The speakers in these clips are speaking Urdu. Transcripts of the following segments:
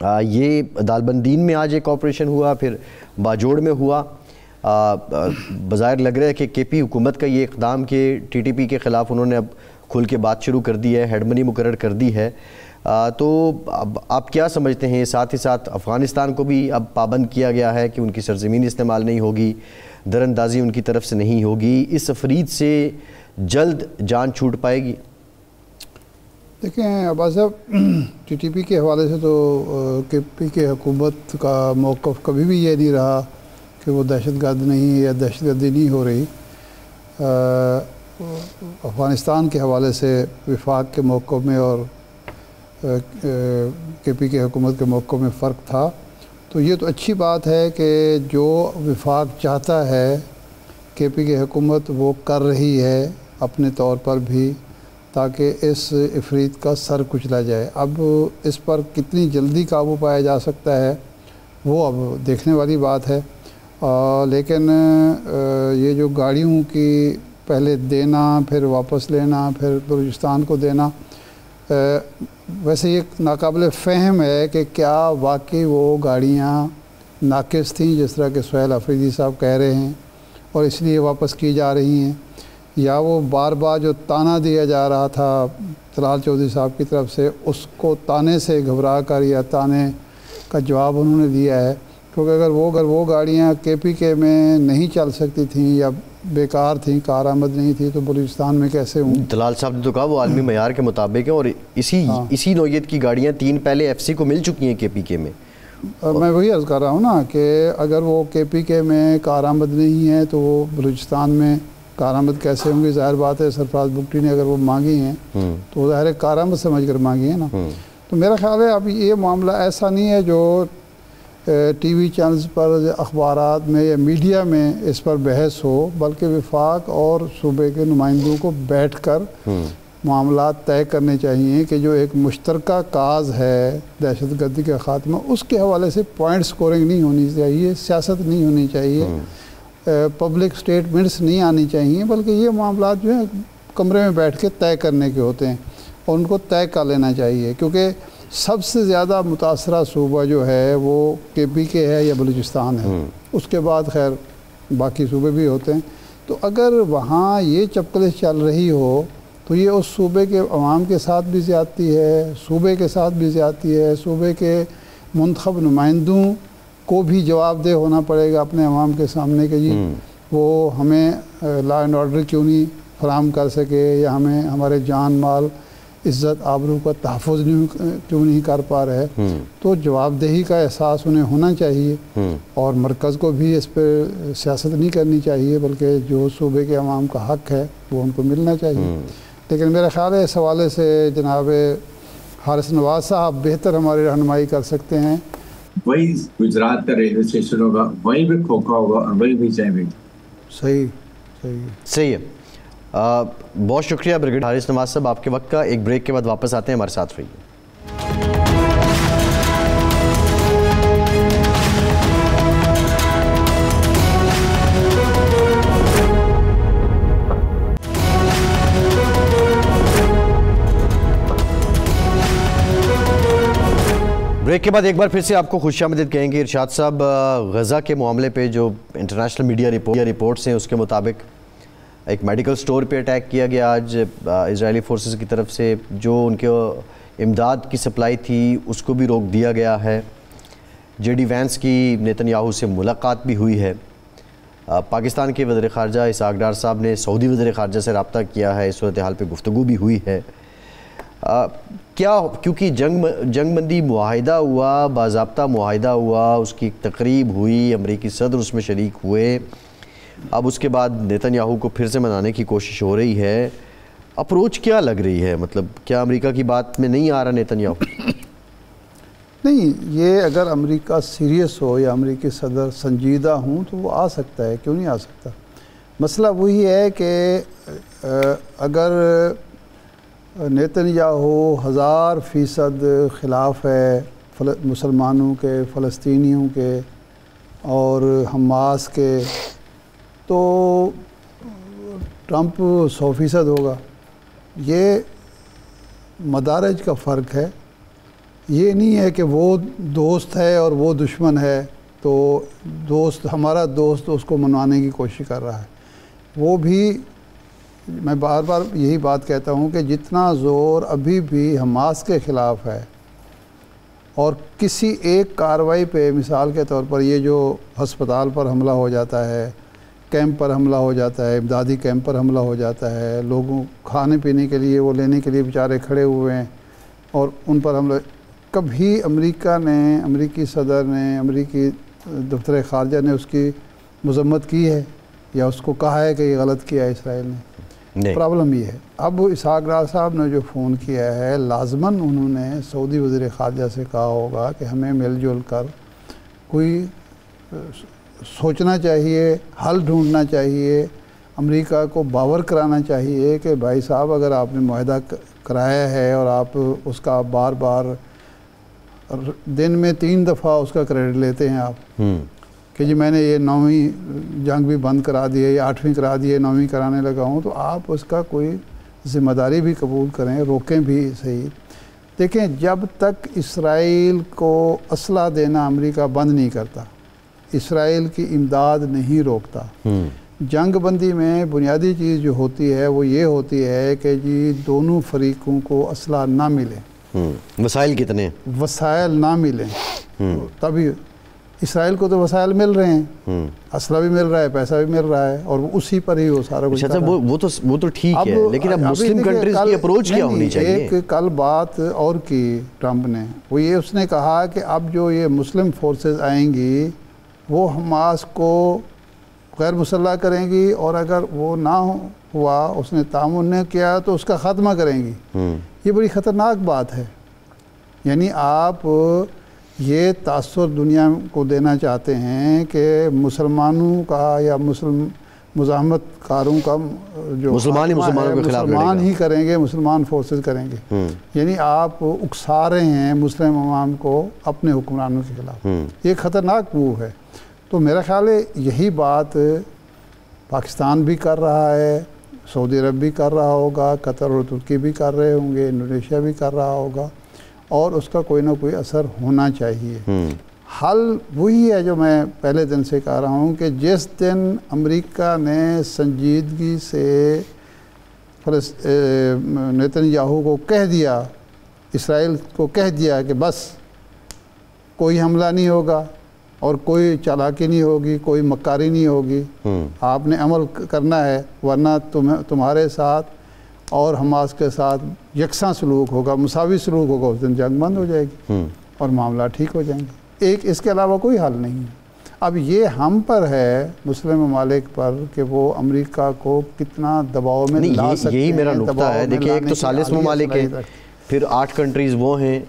یہ دالبندین میں آج ایک آپریشن ہوا، پھر باجوڑ میں ہوا. بظاہر لگ رہا ہے کہ کے پی حکومت کا یہ اقدام کہ ٹی ٹی پی کے خلاف انہوں نے اب کھل کے بات شروع کر دی ہے، ہیڈ منی مقرر کر دی ہے. تو اب آپ کیا سمجھتے ہیں؟ ساتھ ہی ساتھ افغانستان کو بھی اب پابند کیا گیا ہے کہ ان کی سرزمین استعمال نہیں ہوگی، در اندازی ان کی طرف سے نہیں ہوگی. اس افرید سے جلد جان چھوٹ پائے گی؟ دیکھیں عباس صاحب، ٹی ٹی پی کے حوالے سے تو کے پی کے حکومت کا موقف کبھی بھی یہ نہیں رہا کہ وہ دہشت گرد نہیں یا دہشت گردی نہیں ہو رہی. افغانستان کے حوالے سے وفاق کے موقع میں اور کے پی کے حکومت کے موقع میں فرق تھا. تو یہ تو اچھی بات ہے کہ جو وفاق چاہتا ہے کے پی کی حکومت وہ کر رہی ہے اپنے طور پر بھی، تاکہ اس افریت کا سر کچلا جائے. اب اس پر کتنی جلدی قابو پایا جا سکتا ہے وہ اب دیکھنے والی بات ہے. لیکن یہ جو گاڑیوں کی پہلے دینا، پھر واپس لینا، پھر بلوچستان کو دینا، ویسے یہ ناقابل فہم ہے کہ کیا واقعی وہ گاڑیاں ناقص تھیں جس طرح کہ سہیل آفریدی صاحب کہہ رہے ہیں اور اس لیے واپس کی جا رہی ہیں، یا وہ بار بار جو تانا دیا جا رہا تھا طلال چودھری صاحب کی طرف سے، اس کو تانے سے گھبرا کر یا تانے کا جواب انہوں نے دیا ہے. کیونکہ اگر وہ گاڑیاں کے پی کے میں نہیں چل سکتی تھیں یا بیکار تھیں، کارآمد نہیں تھی، تو بلوچستان میں کیسے ہوں؟ طلال صاحب نے تو کہا وہ عالمی معیار کے مطابق ہیں، اور اسی نوعیت کی گاڑیاں 3 پہلے ایف سی کو مل چکی ہیں کے پی کے میں. میں وہی عرض کر رہا ہوں نا کہ اگر وہ کے پی کے میں کارآمد نہیں ہیں تو وہ بلوچستان میں کارآمد کیسے ہوں گی؟ ظاہر بات ہے سرفراز بگٹی نے اگر وہ مانگی ہیں تو ظاہر ہے کارآمد سمجھ کر مانگی ہیں نا. تو میرا خیال ہے اب یہ معاملہ ایسا نہیں ہے جو ٹی وی چینلز پر، اخبارات میں یا میڈیا میں اس پر بحث ہو، بلکہ وفاق اور صوبے کے نمائندوں کو بیٹھ کر معاملات طے کرنے چاہیے کہ جو ایک مشترکہ کاز ہے دہشت گردی کا خاتمہ، اس کے حوالے سے پوائنٹ سکورنگ نہیں ہونی چاہیے، سیاست نہیں ہونی چاہیے، پبلک سٹیٹمنٹس نہیں آنی چاہیے، بلکہ یہ معاملات جو ہیں کمرے میں بیٹھ کے طے کرنے کے ہوتے ہیں اور ان کو طے کر لینا چاہیے. کیونکہ سب سے زیادہ متاثرہ صوبہ جو ہے وہ کے پی کے ہے یا بلوچستان ہے، اس کے بعد خیر باقی صوبے بھی ہوتے ہیں. تو اگر وہاں یہ چپکلش چل رہی ہو تو یہ اس صوبے کے عوام کے ساتھ بھی زیادتی ہے، صوبے کے ساتھ بھی زیادتی ہے. صوبے کے منتخب نمائندوں کو بھی جواب دہ ہونا پڑے گا اپنے عوام کے سامنے کہ جی وہ ہمیں لا اینڈ آرڈر کیوں نہیں فراہم کر سکے، یا ہمیں ہمارے جان مال عزت آبرو کا تحفظ کیوں نہیں کر پا رہے. تو جواب دہی کا احساس انہیں ہونا چاہیے، اور مرکز کو بھی اس پہ سیاست نہیں کرنی چاہیے، بلکہ جو صوبے کے عوام کا حق ہے وہ ان کو ملنا چاہیے. لیکن میرا خیال ہے اس حوالے سے جناب حارث نواز صاحب بہتر ہماری رہنمائی کر سکتے ہیں. وہی گجرات کا ریلوے اسٹیشن ہوگا، وہیں پہ کھوکھا ہوگا اور وہیں بھی جائیں گے. صحیح ہے. بہت شکریہ بریگیڈیئر حارث نواز صاحب آپ کے وقت کا. ایک بریک کے بعد واپس آتے ہیں، ہمارے ساتھ رہیے. بریک کے بعد ایک بار پھر سے آپ کو خوش آمدید کہیں گے. ارشاد صاحب، غزہ کے معاملے پہ جو انٹرنیشنل میڈیا رپورٹس ہیں اس کے مطابق ایک میڈیکل سٹور پہ اٹیک کیا گیا آج اسرائیلی فورسز کی طرف سے. جو ان کے امداد کی سپلائی تھی اس کو بھی روک دیا گیا ہے. جے ڈی وینس کی نیتن یاہو سے ملاقات بھی ہوئی ہے. پاکستان کے وزیر خارجہ اسحاق ڈار صاحب نے سعودی وزیر خارجہ سے رابطہ کیا ہے. اس صورتحال پہ گفتگو بھی ہوئی ہے. کیا کیونکہ جنگ بندی معاہدہ ہوا، باضابطہ معاہدہ ہوا، اس کی ایک تقریب ہوئی، امریکی صدر اس میں شریک ہوئے، اب اس کے بعد نیتن یاہو کو پھر سے منانے کی کوشش ہو رہی ہے. اپروچ کیا لگ رہی ہے؟ مطلب کیا امریکہ کی بات میں نہیں آ رہا نیتن یاہو؟ نہیں، یہ اگر امریکہ سیریس ہو یا امریکی صدر سنجیدہ ہوں تو وہ آ سکتا ہے، کیوں نہیں آ سکتا. مسئلہ وہی ہے کہ اگر نیتن یاہو 1000% خلاف ہے مسلمانوں کے، فلسطینیوں کے اور حماس کے، تو ٹرمپ 100% ہوگا. یہ مدارج کا فرق ہے. یہ نہیں ہے کہ وہ دوست ہے اور وہ دشمن ہے تو دوست ہمارا دوست اس کو منوانے کی کوشش کر رہا ہے. وہ بھی میں بار بار یہی بات کہتا ہوں کہ جتنا زور ابھی بھی حماس کے خلاف ہے اور کسی ایک کارروائی پہ، مثال کے طور پر یہ جو ہسپتال پر حملہ ہو جاتا ہے، کیمپ پر حملہ ہو جاتا ہے، امدادی کیمپ پر حملہ ہو جاتا ہے، لوگوں کھانے پینے کے لیے وہ لینے کے لیے بیچارے کھڑے ہوئے ہیں اور ان پر حملہ، کبھی امریکہ نے، امریکی صدر نے، امریکی دفتر خارجہ نے اس کی مذمت کی ہے یا اس کو کہا ہے کہ یہ غلط کیا ہے اسرائیل نے؟ پرابلم یہ ہے. اب اسحاق ڈار صاحب نے جو فون کیا ہے، لازماً انہوں نے سعودی وزیر خارجہ سے کہا ہوگا کہ ہمیں مل جل کر کوئی سوچنا چاہیے، حل ڈھونڈنا چاہیے، امریکہ کو باور کرانا چاہیے کہ بھائی صاحب اگر آپ نے معاہدہ کرایا ہے اور آپ اس کا بار بار دن میں 3 دفعہ اس کا کریڈٹ لیتے ہیں آپ کہ جی میں نے یہ 9ویں جنگ بھی بند کرا دی ہے یا 8ویں کرا دی ہے، 9ویں کرانے لگا ہوں، تو آپ اس کا کوئی ذمہ داری بھی قبول کریں، روکیں بھی صحیح. دیکھیں جب تک اسرائیل کو اسلحہ دینا امریکہ بند نہیں کرتا، اسرائیل کی امداد نہیں روکتا، جنگ بندی میں بنیادی چیز جو ہوتی ہے وہ یہ ہوتی ہے کہ جی دونوں فریقوں کو اسلحہ نہ ملیں. وسائل کتنے؟ وسائل نہ ملیں. تبھی اسرائیل کو تو وسائل مل رہے ہیں، اسلحہ بھی مل رہا ہے، پیسہ بھی مل رہا ہے، اور اسی پر ہی وہ سارا کچھ کر رہا ہے. وہ تو ٹھیک ہے، لیکن اب مسلم کنٹریز کی اپروچ کیا ہونی چاہیے؟ ایک کل بات اور کی ٹرمپ نے، وہ یہ اس نے کہا کہ اب جو یہ مسلم فورسز آئیں گی وہ حماس کو غیر مسلح کریں گی، اور اگر وہ نہ ہوا، اس نے تعاون نہیں کیا تو اس کا خاتمہ کریں گی. یہ بڑی خطرناک بات ہے. یعنی آپ یہ تاثر دنیا کو دینا چاہتے ہیں کہ مسلمانوں کا یا مزاحمت کاروں کا جو مسلمان ہی کریں گے، مسلمان فورسز کریں گے. یعنی آپ اکسا رہے ہیں مسلم عوام کو اپنے حکمرانوں کے خلاف. یہ خطرناک موو ہے. تو میرا خیال ہے یہی بات پاکستان بھی کر رہا ہے، سعودی عرب بھی کر رہا ہوگا، قطر اور ترکی بھی کر رہے ہوں گے، انڈونیشیا بھی کر رہا ہوگا، اور اس کا کوئی نہ کوئی اثر ہونا چاہیے. حل وہی ہے جو میں پہلے دن سے کہہ رہا ہوں کہ جس دن امریکہ نے سنجیدگی سے نیتن یاہو کو کہہ دیا، اسرائیل کو کہہ دیا کہ بس کوئی حملہ نہیں ہوگا اور کوئی چالاکی نہیں ہوگی، کوئی مکاری نہیں ہوگی، آپ نے عمل کرنا ہے ورنہ تمہارے ساتھ اور حماس کے ساتھ یکساں سلوک ہوگا، مساوی سلوک ہوگا، اس دن جنگ بند ہو جائے گی اور معاملہ ٹھیک ہو جائیں گے. اس کے علاوہ کوئی حل نہیں ہے. اب یہ ہم پر ہے، مسلم ممالک پر، کہ وہ امریکہ کو کتنا دباؤ میں لا سکتے ہیں. یہی میرا نقطہ ہے. دیکھیں ایک تو 40 ممالک ہیں، پھر 8 کنٹریز وہ ہیں،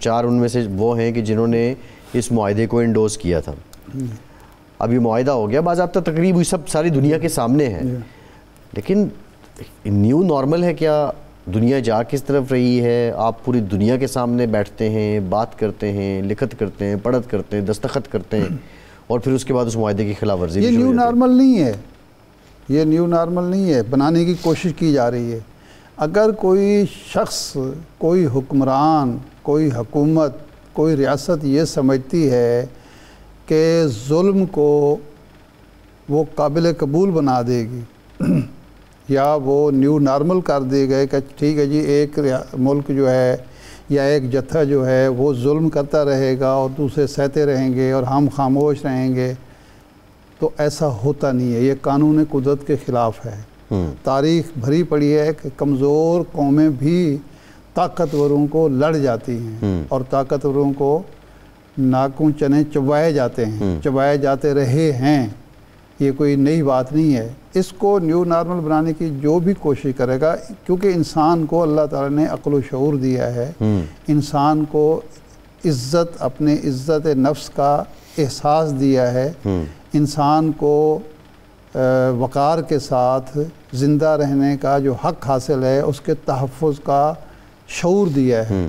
4 ان میں سے وہ ہیں کہ جنہوں نے اس معاہدے کو انڈوز کیا تھا. اب یہ معاہدہ ہو گیا، باضابطہ تقریب ہوئی، سب ساری دنیا کے سامنے ہے. لیکن نیو نارمل ہے کیا؟ دنیا جا کس طرف رہی ہے؟ آپ پوری دنیا کے سامنے بیٹھتے ہیں، بات کرتے ہیں، لکھت کرتے ہیں، پڑھت کرتے ہیں، دستخط کرتے ہیں، اور پھر اس کے بعد اس معاہدے کی خلاف ورزی. یہ نیو نارمل نہیں ہے، یہ نیو نارمل نہیں ہے، بنانے کی کوشش کی جا رہی ہے. اگر کوئی شخص، کوئی حکمران، کوئی حکومت، کوئی ریاست یہ سمجھتی ہے کہ ظلم کو وہ قابل قبول بنا دے گی یا وہ نیو نارمل کر دے گئے کہ ٹھیک ہے جی ایک ملک جو ہے یا ایک جتھا جو ہے وہ ظلم کرتا رہے گا اور دوسرے سہتے رہیں گے اور ہم خاموش رہیں گے، تو ایسا ہوتا نہیں ہے. یہ قانون قدرت کے خلاف ہے. تاریخ بھری پڑی ہے کہ کمزور قومیں بھی طاقتوروں کو لڑ جاتی ہیں اور طاقتوروں کو ناکوں چنے چبائے جاتے ہیں، چبائے جاتے رہے ہیں. یہ کوئی نئی بات نہیں ہے. اس کو نیو نارمل بنانے کی جو بھی کوشش کرے گا، کیونکہ انسان کو اللہ تعالیٰ نے عقل و شعور دیا ہے، انسان کو عزت، اپنے عزت نفس کا احساس دیا ہے، انسان کو وقار کے ساتھ زندہ رہنے کا جو حق حاصل ہے اس کے تحفظ کا شعور دیا ہے.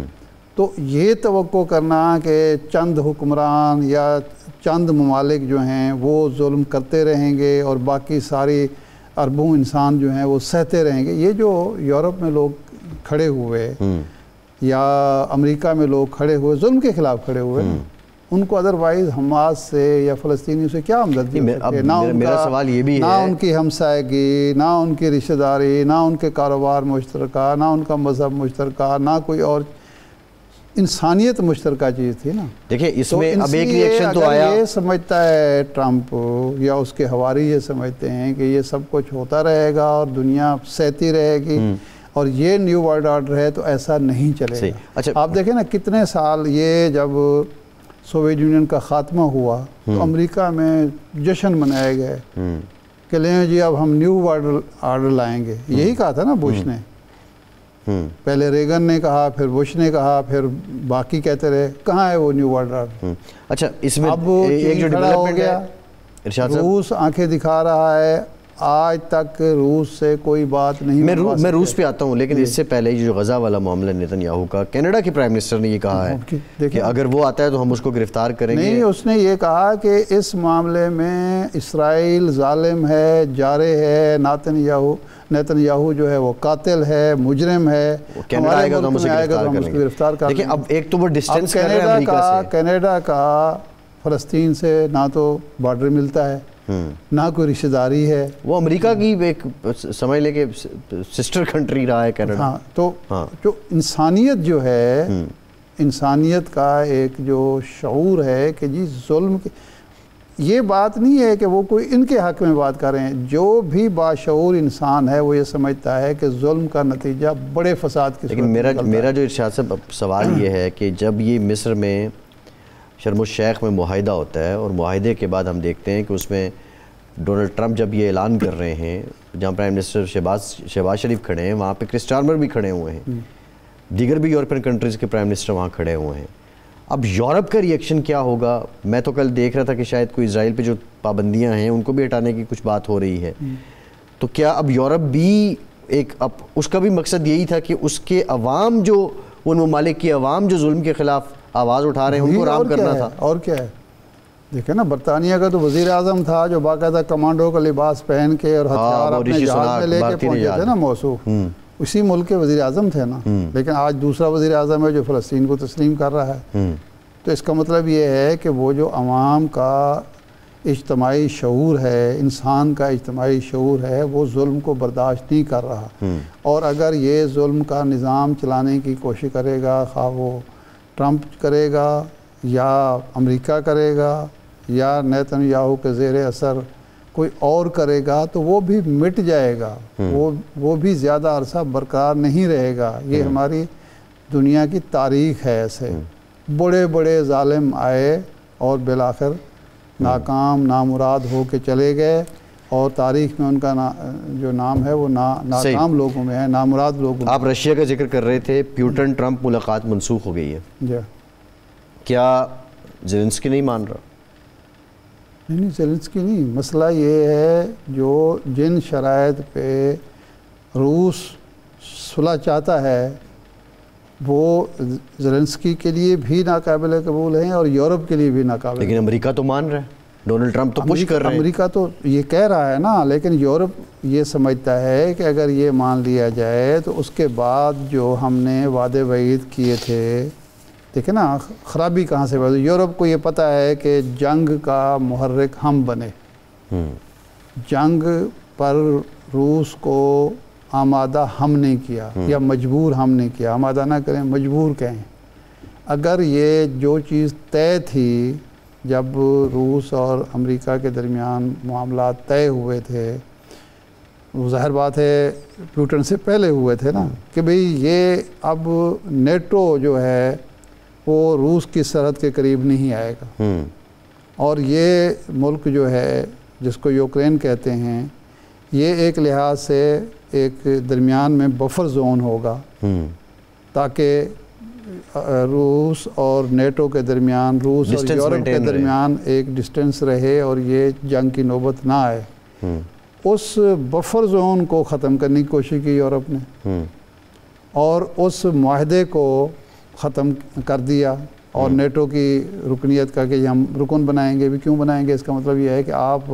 تو یہ توقع کرنا کہ چند حکمران یا چند ممالک جو ہیں وہ ظلم کرتے رہیں گے اور باقی ساری اربوں انسان جو ہیں وہ سہتے رہیں گے، یہ جو یورپ میں لوگ کھڑے ہوئے یا امریکہ میں لوگ کھڑے ہوئے ظلم کے خلاف کھڑے ہوئے، ان کو ادروائز حماس سے یا فلسطینیوں سے کیا ہمدردی ہو سکتی ہے؟ میرا سوال یہ بھی ہے، نہ ان کی ہمسائیگی، نہ ان کی رشتہ داری، نہ ان کے کاروبار مشترکہ، نہ ان کا مذہب مشترکہ، نہ کوئی اور انسانیت مشترکہ چیز تھی نا۔ دیکھیں اس میں اب ایک ریئیکشن تو آیا، یہ سمجھتا ہے ٹرمپ یا اس کے حواری یہ سمجھتے ہیں کہ یہ سب کچھ ہوتا رہے گا اور دنیا سہتی رہے گی اور یہ نیو ورلڈ آرڈر ہے، تو ایسا نہیں چلے گا۔ آپ دیکھیں نا کتنے سال یہ جب سوویت یونین کا خاتمہ ہوا تو امریکہ میں جشن منائے گئے کہ لیں جی اب ہم نیو ورلڈ آرڈر لائیں گے، یہی کہا تھا نا بش نے، پہلے ریگن نے کہا، پھر بش نے کہا، پھر باقی کہتے رہے، کہاں ہے وہ نیو ورلڈ آرڈر؟ اچھا اس میں اب ایک جو کھڑا ہو گیا، روس آنکھیں دکھا رہا ہے، آج تک روس سے کوئی بات نہیں۔ میں روس پہ آتا ہوں، لیکن اس سے پہلے جو غزہ والا معاملہ نیتن یاہو کا، کینیڈا کے پرائم منسٹر نے یہ کہا ہے کہ اگر وہ آتا ہے تو ہم اس کو گرفتار کریں گے۔ نہیں، اس نے یہ کہا کہ اس معاملے میں اسرائیل ظالم ہے، جارح ہے، نیتن یاہو جو ہے وہ قاتل ہے، مجرم ہے، کینیڈا آئے گا تو ہم اسے گرفتار کر لیں گے۔ اب ایک تو وہ ڈسٹنس کر رہے ہیں امریکہ سے، کینیڈا کا فلسطین سے نہ تو بارڈر ملتا ہے، نہ کوئی رشتہ داری ہے، وہ امریکہ کی ایک سمجھ لے کہ سسٹر کنٹری رہا ہے کینیڈا۔ ہاں، تو جو انسانیت جو ہے، انسانیت کا ایک جو شعور ہے کہ جی ظلم کی یہ بات نہیں ہے کہ وہ کوئی ان کے حق میں بات کر رہے ہیں، جو بھی باشعور انسان ہے وہ یہ سمجھتا ہے کہ ظلم کا نتیجہ بڑے فساد کی صورت میں لیکن میرا جو ارشاد صاحب سوال یہ ہے کہ جب یہ مصر میں شرم الشیخ میں معاہدہ ہوتا ہے اور معاہدے کے بعد ہم دیکھتے ہیں کہ اس میں ڈونلڈ ٹرمپ جب یہ اعلان کر رہے ہیں، جہاں پرائم منسٹر شہباز شریف کھڑے ہیں، وہاں پہ کرس اسٹارمر بھی کھڑے ہوئے ہیں، دیگر بھی یورپین کنٹریز کے پرائم منسٹر وہاں کھڑے ہوئے ہیں۔ اب یورپ کا ریئیکشن کیا ہوگا؟ میں تو کل دیکھ رہا تھا کہ شاید کوئی اسرائیل پہ جو پابندیاں ہیں ان کو بھی ہٹانے کی کچھ بات ہو رہی ہے، تو کیا اب یورپ بھی اب اس کا بھی مقصد یہی تھا کہ اس کے عوام، جو ان ممالک کی عوام جو ظلم کے خلاف آواز اٹھا رہے ہیں، ان کو رام کرنا تھا؟ اور کیا ہے، دیکھیں نا برطانیہ کا تو وزیر اعظم تھا جو باقاعدہ کمانڈو کا لباس پہن کے اور ہتھیار اپنے جہاز میں لے کے پہنچے تھے نا موصوف، اسی ملک کے وزیر اعظم تھے نا، لیکن آج دوسرا وزیر اعظم ہے جو فلسطین کو تسلیم کر رہا ہے۔ تو اس کا مطلب یہ ہے کہ وہ جو عوام کا اجتماعی شعور ہے، انسان کا اجتماعی شعور ہے، وہ ظلم کو برداشت نہیں کر رہا، اور اگر یہ ظلم کا نظام چلانے کی کوشش کرے گا، خواہ وہ ٹرمپ کرے گا یا امریکہ کرے گا یا نیتن یاہو کے زیر اثر کوئی اور کرے گا، تو وہ بھی مٹ جائے گا، وہ بھی زیادہ عرصہ برقرار نہیں رہے گا۔ یہ ہماری دنیا کی تاریخ ہے، ایسے بڑے بڑے ظالم آئے اور بالآخر ناکام نامراد ہو کے چلے گئے، اور تاریخ میں ان کا جو نام ہے وہ ناکام لوگوں میں ہے، نامراد لوگوں میں۔ آپ رشیا کا ذکر کر رہے تھے، پیوٹن ٹرمپ ملاقات منسوخ ہو گئی ہے، جی کیا زیلنسکی نہیں مان رہا؟ نہیں، زیلنسکی نہیں، مسئلہ یہ ہے جو جن شرائط پہ روس صلح چاہتا ہے وہ زیلنسکی کے لیے بھی ناقابل قبول ہیں اور یورپ کے لیے بھی ناقابل، لیکن امریکہ تو مان رہا ہے، ڈونلڈ ٹرمپ تو پش کر رہے ہیں۔ امریکہ تو یہ کہہ رہا ہے نا، لیکن یورپ یہ سمجھتا ہے کہ اگر یہ مان لیا جائے تو اس کے بعد جو ہم نے وعدے وعید کیے تھے، دیکھیں نا خرابی کہاں سے بڑھ، یورپ کو یہ پتہ ہے کہ جنگ کا محرک ہم بنے، جنگ پر روس کو آمادہ ہم نے کیا یا مجبور ہم نے کیا، آمادہ نہ کریں مجبور کہیں۔ اگر یہ جو چیز طے تھی جب روس اور امریکہ کے درمیان معاملات طے ہوئے تھے، وہ ظاہر بات ہے پیوٹن سے پہلے ہوئے تھے نا، کہ بھئی یہ اب نیٹو جو ہے وہ روس کی سرحد کے قریب نہیں آئے گا، اور یہ ملک جو ہے جس کو یوکرین کہتے ہیں، یہ ایک لحاظ سے ایک درمیان میں بفر زون ہوگا تاکہ روس اور نیٹو کے درمیان، روس اور یورپ کے درمیان ایک ڈسٹنس رہے اور یہ جنگ کی نوبت نہ آئے۔ اس بفر زون کو ختم کرنے کی کوشش کی یورپ نے، اور اس معاہدے کو ختم کر دیا، اور نیٹو کی رکنیت کا کہ ہم رکن بنائیں گے، بھی کیوں بنائیں گے، اس کا مطلب یہ ہے کہ آپ